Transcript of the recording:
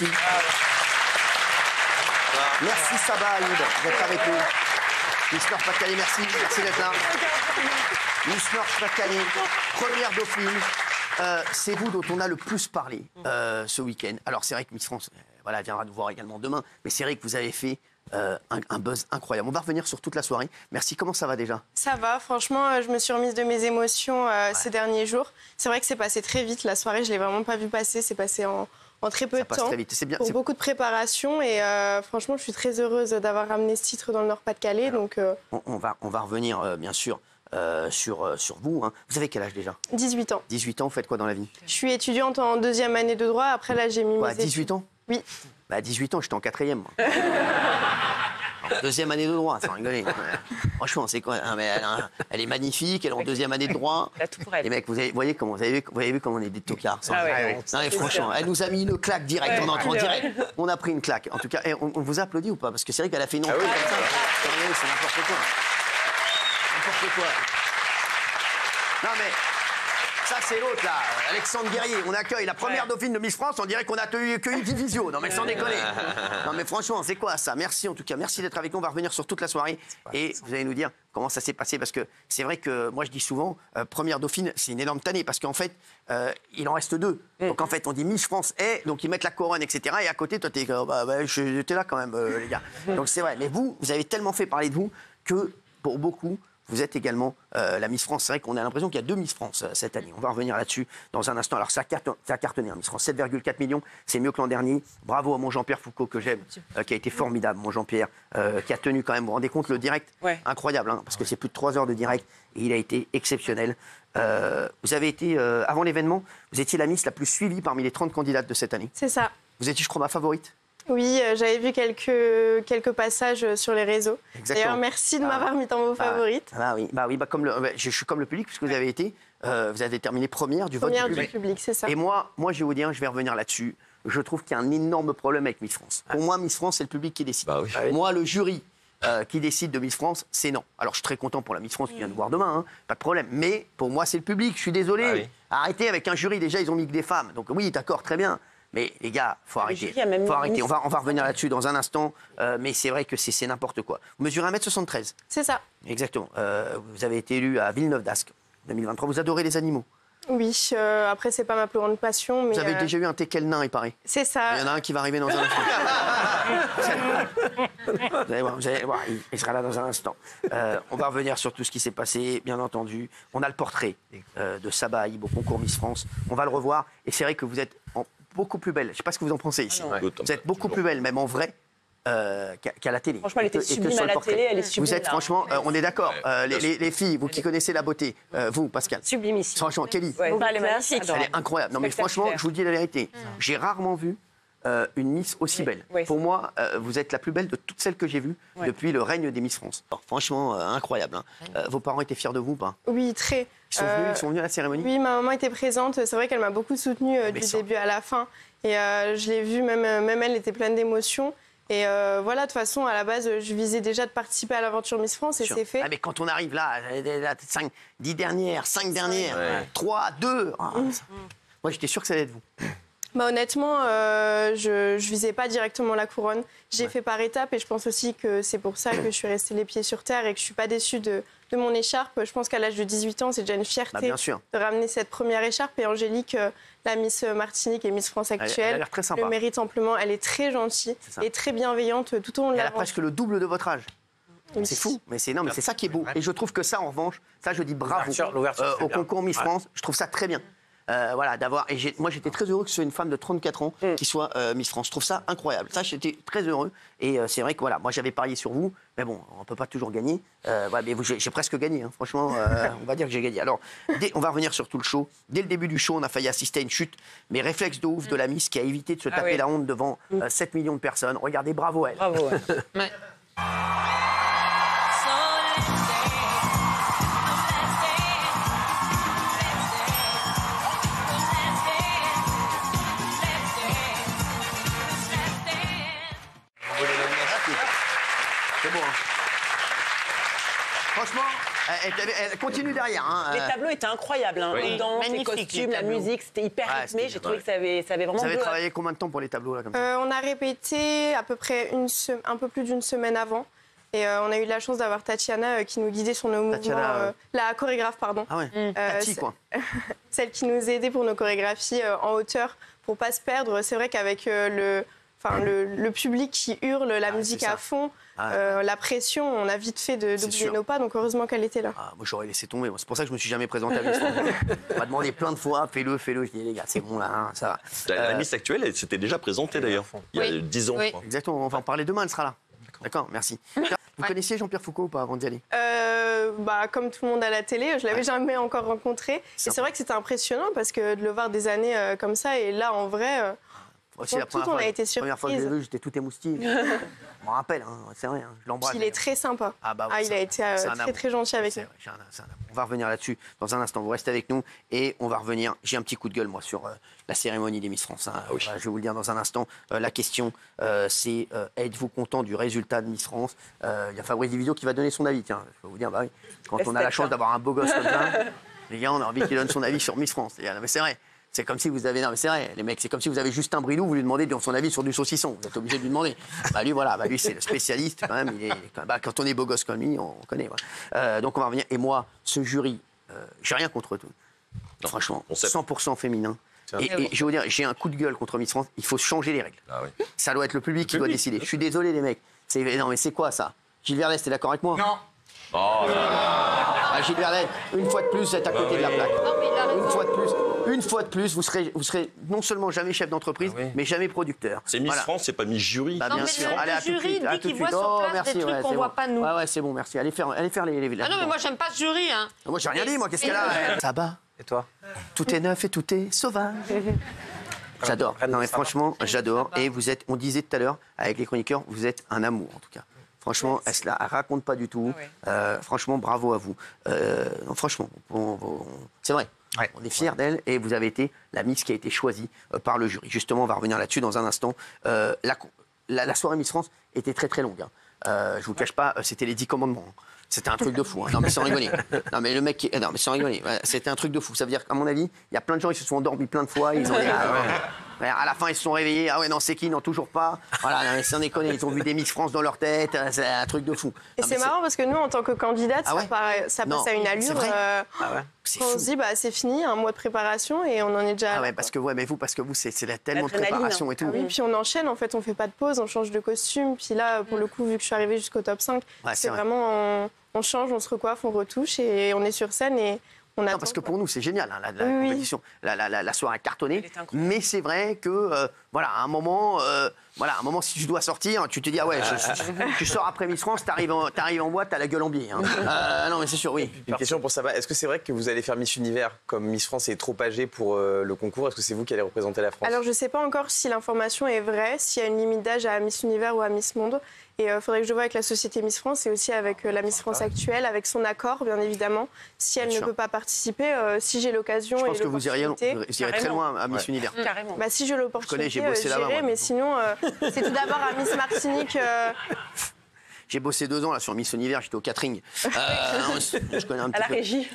Merci. Merci Saba Ayoub d'être avec nous. Miss Nord-Pas-de-Calais, merci. Merci d'être là. Miss Nord-Pas-de-Calais, première Dauphine. C'est vous dont on a le plus parlé ce week-end. Alors c'est vrai que Miss France voilà, viendra nous voir également demain, mais c'est vrai que vous avez fait un buzz incroyable. On va revenir sur toute la soirée. Merci, comment ça va déjà? Ça va, franchement, je me suis remise de mes émotions ces derniers jours. C'est vrai que c'est passé très vite, la soirée, je ne l'ai vraiment pas vu passer, c'est passé en très peu de temps. Très vite. C'est bien, pour beaucoup de préparation et franchement, je suis très heureuse d'avoir ramené ce titre dans le Nord-Pas-de-Calais. Donc, on va revenir, bien sûr, sur vous. Hein. Vous avez quel âge déjà? 18 ans. 18 ans, vous faites quoi dans la vie? Je suis étudiante en 2e année de droit. Après, là, j'ai mis mes 18 études. ans? Oui. Bah, 18 ans, j'étais en 4e. Moi. En 2e année de droit, sans rigoler. Franchement, c'est quoi? Elle est magnifique, elle est en 2e année de droit. Les mecs, vous avez vu comment on est des tocards. Non, mais franchement, elle nous a mis une claque direct. On est en direct. On a pris une claque. En tout cas, on vous applaudit ou pas? Parce que c'est vrai qu'elle a fait une entrée comme ça. C'est n'importe quoi. N'importe quoi. Non mais... Ça, c'est l'autre, là, Alexandre Guerrier. On accueille la première Dauphine de Miss France. On dirait qu'on a accueilli Divisio. Non, mais sans déconner. Non, mais franchement, c'est quoi ça? Merci, en tout cas. Merci d'être avec nous. On va revenir sur toute la soirée. Et vous allez nous dire comment ça s'est passé. Parce que c'est vrai que moi, je dis souvent, première Dauphine, c'est une énorme tannée. Parce qu'en fait, il en reste 2. Donc, en fait, on dit Miss France et donc ils mettent la couronne, etc. Et à côté, toi, t'es là quand même, les gars. Donc, c'est vrai. Mais vous avez tellement fait parler de vous que pour beaucoup, vous êtes également la Miss France. C'est vrai qu'on a l'impression qu'il y a 2 Miss France cette année. On va revenir là-dessus dans un instant. Alors, ça a cartonné, hein, Miss France. 7,4 millions, c'est mieux que l'an dernier. Bravo à mon Jean-Pierre Foucault, que j'aime, qui a été formidable, mon Jean-Pierre, qui a tenu quand même, vous vous rendez compte, le direct, incroyable, hein, parce que c'est plus de 3 heures de direct, et il a été exceptionnel. Vous avez été, avant l'événement, vous étiez la Miss la plus suivie parmi les 30 candidates de cette année. C'est ça. Vous étiez, je crois, ma favorite. Oui, j'avais vu quelques passages sur les réseaux. D'ailleurs, merci de m'avoir mis dans vos favorites. Je suis comme le public, puisque vous avez été, vous avez terminé première du vote du public, c'est ça. Et moi, je vais vous dire, je vais revenir là-dessus. Je trouve qu'il y a un énorme problème avec Miss France. Pour moi, Miss France, c'est le public qui décide. Moi, le jury qui décide de Miss France, c'est non. Alors, je suis très content pour la Miss France qui vient nous voir demain, hein, pas de problème. Mais pour moi, c'est le public. Je suis désolé. Arrêtez avec un jury. Déjà, ils ont mis que des femmes. Donc oui, d'accord, très bien. Mais les gars, faut arrêter. Faut arrêter. On va revenir là-dessus dans un instant. Mais c'est vrai que c'est n'importe quoi. Vous mesurez 1m73. C'est ça. Exactement. Vous avez été élu à Villeneuve-d'Ascq 2023. Vous adorez les animaux? Oui. Après, c'est pas ma plus grande passion. Mais vous avez déjà eu un teckel nain, il paraît. C'est ça. Il y en a un qui va arriver dans un instant. Vous allez voir, il sera là dans un instant. On va revenir sur tout ce qui s'est passé, bien entendu. On a le portrait de Saba Ayoub au concours Miss France. On va le revoir. Et c'est vrai que vous êtes beaucoup plus belle. Je ne sais pas ce que vous en pensez ici. Vous êtes beaucoup plus belle, même en vrai, qu'à la télé. Franchement, elle était sublime à la télé, elle est sublime. Vous êtes franchement, on est d'accord. Les filles, vous qui connaissez la beauté, vous, Pascal. Sublime ici. Franchement, Kelly. Elle est magnifique. Elle est incroyable. Non, mais franchement, je vous dis la vérité. J'ai rarement vu une Miss aussi belle. Pour moi, vous êtes la plus belle de toutes celles que j'ai vues depuis le règne des Miss France. Alors, franchement, incroyable. Hein. Vos parents étaient fiers de vous ou pas? Oui, très. Ils sont venus à la cérémonie? Oui, ma maman était présente. C'est vrai qu'elle m'a beaucoup soutenue du début à la fin. Et je l'ai vue, même elle était pleine d'émotions. Et voilà, de toute façon, à la base, je visais déjà de participer à l'aventure Miss France et c'est fait. Ah, mais quand on arrive là, 10 dernières, 5 dernières, 3, 2... Moi, j'étais sûr que ça allait être vous. Bah, honnêtement, je visais pas directement la couronne. J'ai fait par étapes et je pense aussi que c'est pour ça que je suis restée les pieds sur terre et que je suis pas déçue de mon écharpe. Je pense qu'à l'âge de 18 ans, c'est déjà une fierté de ramener cette première écharpe. Et Angélique, la Miss Martinique et Miss France actuelle, elle a l'air très sympa. Le mérite amplement. Elle est très gentille et très bienveillante tout au long de l'aventure. l'aventure. Elle a presque le double de votre âge. Oui. C'est fou, mais c'est ça qui est beau. Et je trouve que ça, en revanche, ça, je dis bravo au concours Miss France. Je trouve ça très bien. Voilà, d'avoir. Et moi, j'étais très heureux que ce soit une femme de 34 ans qui soit Miss France. Je trouve ça incroyable. Ça, j'étais très heureux. Et c'est vrai que voilà, moi, j'avais parié sur vous. Mais bon, on ne peut pas toujours gagner. Mais j'ai presque gagné. Hein. Franchement, on va dire que j'ai gagné. Alors, on va revenir sur tout le show. Dès le début du show, on a failli assister à une chute. Mais réflexe de ouf de la Miss qui a évité de se taper la honte devant 7 millions de personnes. Regardez, bravo à elle. Bravo. C'est bon. Hein. Franchement, Elle continue derrière. Hein. Les tableaux étaient incroyables. Hein. Les danses, les costumes, la musique, c'était hyper rythmé. J'ai trouvé que ça avait vraiment... Vous avez travaillé combien de temps pour les tableaux là, comme ça On a répété à peu près un peu plus d'une semaine avant. Et on a eu de la chance d'avoir Tatiana qui nous guidait sur nos mouvements. La chorégraphe, pardon. Ah ouais, Tati, quoi. Celle qui nous aidait pour nos chorégraphies en hauteur, pour pas se perdre. C'est vrai qu'avec le public qui hurle, la musique à fond, la pression, on a vite fait d'oublier nos pas. Donc heureusement qu'elle était là. Moi, j'aurais laissé tomber. C'est pour ça que je me suis jamais présenté à Miss France. On m'a demandé plein de fois, fais-le. Je dis, les gars, c'est bon là, hein, ça va. La Miss actuelle, elle s'était déjà présentée d'ailleurs, il y a 10 ans, je crois. Exactement, on va en parler demain, elle sera là. D'accord, merci. Vous connaissiez Jean-Pierre Foucault ou pas avant d'y aller Comme tout le monde à la télé, je l'avais jamais encore rencontré. Et c'est vrai que c'était impressionnant parce que de le voir des années comme ça et là en vrai, aussi, la première fois que je l'ai vu, j'étais tout émoustillé. Je m'en rappelle, hein, c'est vrai, hein, je l'embrasse. Il est très sympa. Il a été très gentil avec nous. On va revenir là-dessus dans un instant. Vous restez avec nous et on va revenir. J'ai un petit coup de gueule, moi, sur la cérémonie des Miss France. Hein. Je vais vous le dire dans un instant. La question, c'est êtes-vous content du résultat de Miss France? Il y a Fabrice Diviso qui va donner son avis. Tiens, je peux vous dire, bah oui, quand on a la chance d'avoir un beau gosse comme ça, les gars, on a envie qu'il donne son avis sur Miss France. Mais c'est vrai. C'est comme si vous avez... Non, mais c'est vrai, les mecs, c'est comme si vous avez Justin Bridou, vous lui demandez son avis sur du saucisson. Vous êtes obligé de lui demander. Lui, c'est le spécialiste, quand même. Quand on est beau gosse comme lui, on connaît. Voilà. Donc, on va revenir. Et moi, ce jury, j'ai rien contre tout. Non, franchement, 100% féminin. Et je vais vous dire, j'ai un coup de gueule contre Miss France. Il faut changer les règles. Ça doit être le public qui doit décider. Je suis désolé, les mecs. Non, mais c'est quoi, ça? Gilles Verdez, t'es d'accord avec moi? Non. Gilles Verdez, une fois de plus, vous êtes à côté de la plaque. Une fois de plus, vous serez non seulement jamais chef d'entreprise, mais jamais producteur. C'est Miss France, c'est pas Miss Jury. Bien sûr. Allez, le jury dit qu'il voit sur place des trucs qu'on voit pas nous. Ouais, c'est bon, merci. Allez faire les... Ah non, mais moi, j'aime pas ce jury. Hein. Moi, j'ai rien dit, moi. Qu'est-ce qu'elle a? Ça bat. Et toi? Tout est neuf et tout est sauvage. J'adore. Non, mais franchement, j'adore. Et vous êtes, on disait tout à l'heure, avec les chroniqueurs, vous êtes un amour, en tout cas. Franchement, elle ne raconte pas du tout. Franchement, bravo à vous. Non, franchement, c'est vrai. On est fiers d'elle et vous avez été la Miss qui a été choisie par le jury. Justement, on va revenir là-dessus dans un instant. La soirée Miss France était très très longue. Je ne vous le cache pas, c'était les 10 commandements. C'était un truc de fou. Hein. Non, mais sans rigoler. Non, mais le mec Non, mais sans rigoler. C'était un truc de fou. Ça veut dire qu'à mon avis, il y a plein de gens qui se sont endormis plein de fois. Ils ont dit, à la fin, ils se sont réveillés. Ah ouais, non, c'est qui? Non, toujours pas. Voilà, non, mais sans déconner, ils ont vu des Miss France dans leur tête. C'est un truc de fou. Et c'est marrant parce que nous, en tant que candidate, ça passe à une allure. On se dit, c'est fini, un mois de préparation et on en est déjà. Ah ouais, parce que vous, c'est tellement de préparation et tout. Oui, puis on enchaîne, en fait, on fait pas de pause, on change de costume. Puis là, pour le coup, vu que je suis arrivée jusqu'au top 5, c'est vraiment. On change, on se recoiffe, on retouche et on est sur scène et on attend. Non, parce que pour nous, c'est génial, hein, la compétition. La soirée est cartonnée. Mais c'est vrai que, à un moment, si tu dois sortir, tu te dis, tu sors après Miss France, t'arrives en boîte, t'as la gueule en biais. Hein. Non, mais c'est sûr, oui. Une question pour Saba. Est-ce que c'est vrai que vous allez faire Miss Univers comme Miss France est trop âgée pour le concours? Est-ce que c'est vous qui allez représenter la France? Alors, je sais pas encore si l'information est vraie, s'il y a une limite d'âge à Miss Univers ou à Miss Monde. Et il faudrait que je vois avec la société Miss France et aussi avec la Miss France actuelle, avec son accord, bien évidemment. Si elle ne peut pas participer, si j'ai l'occasion et l'opportunité... Je pense que vous irez très loin à Miss Univers. Carrément. Si j'ai l'opportunité, j'irai, mais sinon, c'est tout d'abord à Miss Martinique... J'ai bossé 2 ans là, sur Miss Univers, j'étais au catering. Je connais un petit peu. À la régie.